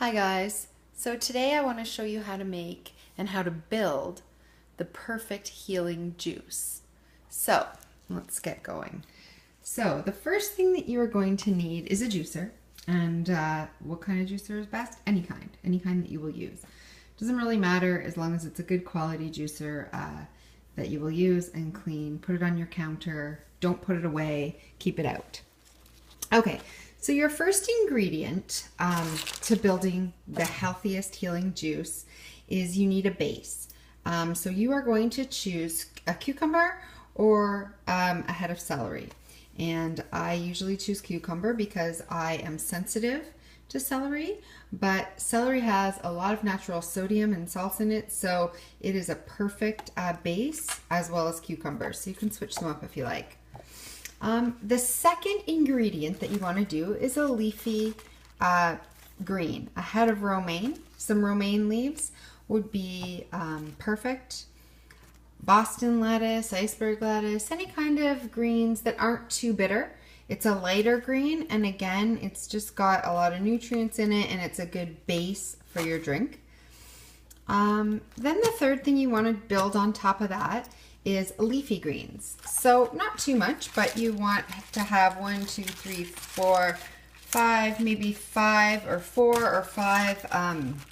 Hi guys, so today I want to show you how to make and how to build the perfect healing juice. So let's get going. So the first thing that you're going to need is a juicer. And what kind of juicer is best? Any kind that you will use. Doesn't really matter as long as it's a good quality juicer that you will use and clean. Put it on your counter, don't put it away, keep it out. Okay, so your first ingredient to building the healthiest healing juice is you need a base. So you are going to choose a cucumber or a head of celery. And I usually choose cucumber because I am sensitive to celery, but celery has a lot of natural sodium and salts in it, so it is a perfect base as well as cucumber. So you can switch them up if you like. The second ingredient that you want to do is a leafy green, a head of romaine. Some romaine leaves would be perfect. Boston lettuce, iceberg lettuce, any kind of greens that aren't too bitter. It's a lighter green, and again, it's just got a lot of nutrients in it, and it's a good base for your drink. Then the third thing you want to build on top of that is leafy greens. So not too much, but you want to have 1, 2, 3, 4, 5, maybe 5 or 4 or 5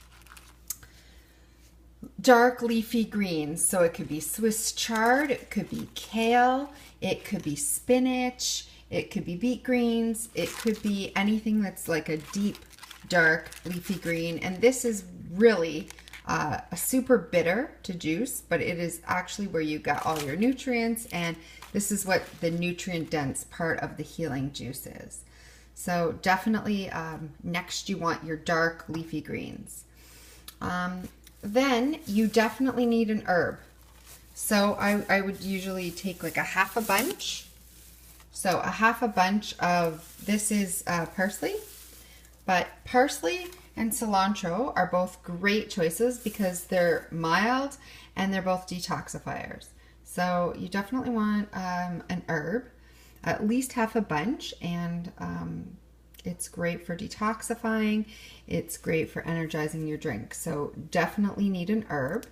dark leafy greens. So it could be Swiss chard, it could be kale, it could be spinach, it could be beet greens, it could be anything that's like a deep dark leafy green. And this is really a super bitter to juice, but it is actually where you got all your nutrients, and this is what the nutrient dense part of the healing juice is. So definitely next you want your dark leafy greens. Then you definitely need an herb. So I would usually take like a half a bunch. So a half a bunch of, this is parsley, but parsley and cilantro are both great choices because they're mild and they're both detoxifiers. So you definitely want an herb, at least half a bunch, and it's great for detoxifying. It's great for energizing your drink. So definitely need an herb.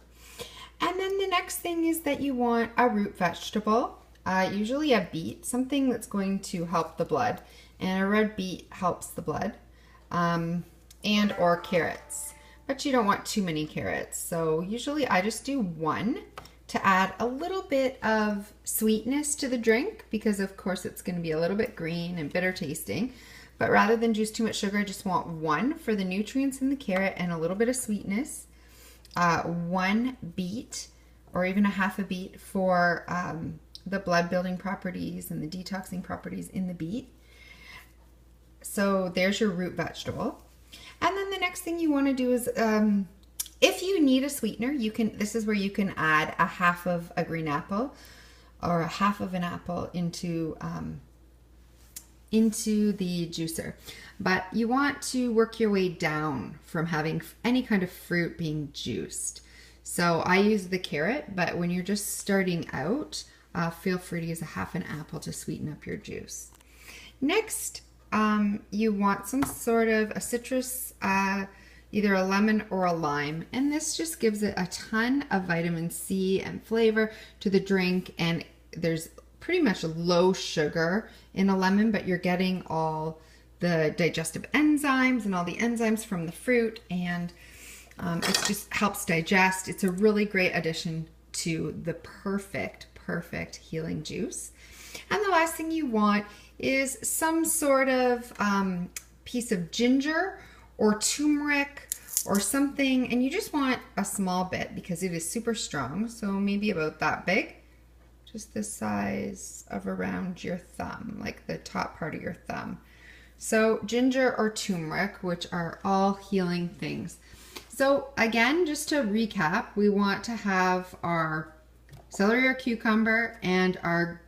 And then the next thing is that you want a root vegetable, usually a beet, something that's going to help the blood. And a red beet helps the blood. And or carrots, but you don't want too many carrots. So usually I just do 1 to add a little bit of sweetness to the drink, because of course it's going to be a little bit green and bitter tasting. But rather than juice too much sugar, I just want 1 for the nutrients in the carrot and a little bit of sweetness. 1 beet or even a half a beet for the blood building properties and the detoxing properties in the beet. So there's your root vegetable. And then the next thing you want to do is, if you need a sweetener, you can, this is where you can add a half of a green apple or a half of an apple into the juicer. But you want to work your way down from having any kind of fruit being juiced. So I use the carrot, but when you're just starting out, feel free to use a half an apple to sweeten up your juice. Next, you want some sort of a citrus, either a lemon or a lime, and this just gives it a ton of vitamin C and flavor to the drink. And there's pretty much low sugar in a lemon, but you're getting all the digestive enzymes and all the enzymes from the fruit, and it just helps digest. It's a really great addition to the perfect healing juice. And the last thing you want is some sort of piece of ginger or turmeric or something, and you just want a small bit because it is super strong. So maybe about that big, just the size of around your thumb, like the top part of your thumb. So ginger or turmeric, which are all healing things. So again, just to recap, we want to have our celery or cucumber and our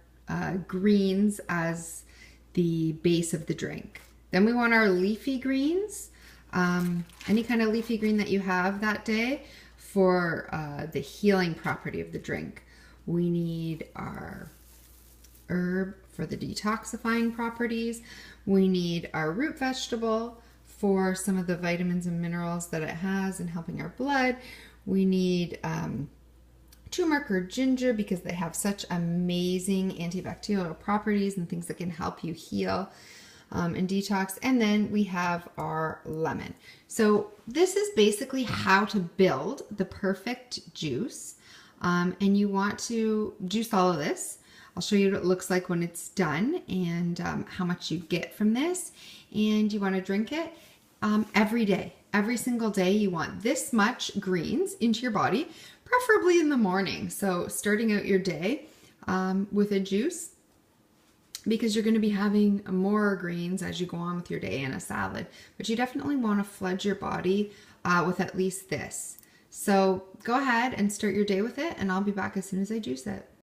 greens as the base of the drink. Then we want our leafy greens, any kind of leafy green that you have that day for the healing property of the drink. We need our herb for the detoxifying properties. We need our root vegetable for some of the vitamins and minerals that it has in helping our blood. We need turmeric or ginger because they have such amazing antibacterial properties and things that can help you heal and detox. And then we have our lemon. So this is basically how to build the perfect juice. And you want to juice all of this. I'll show you what it looks like when it's done and how much you get from this. And you want to drink it every day. Every single day you want this much greens into your body, preferably in the morning. So starting out your day with a juice, because you're going to be having more greens as you go on with your day and a salad. But you definitely want to flood your body with at least this. So go ahead and start your day with it, and I'll be back as soon as I juice it.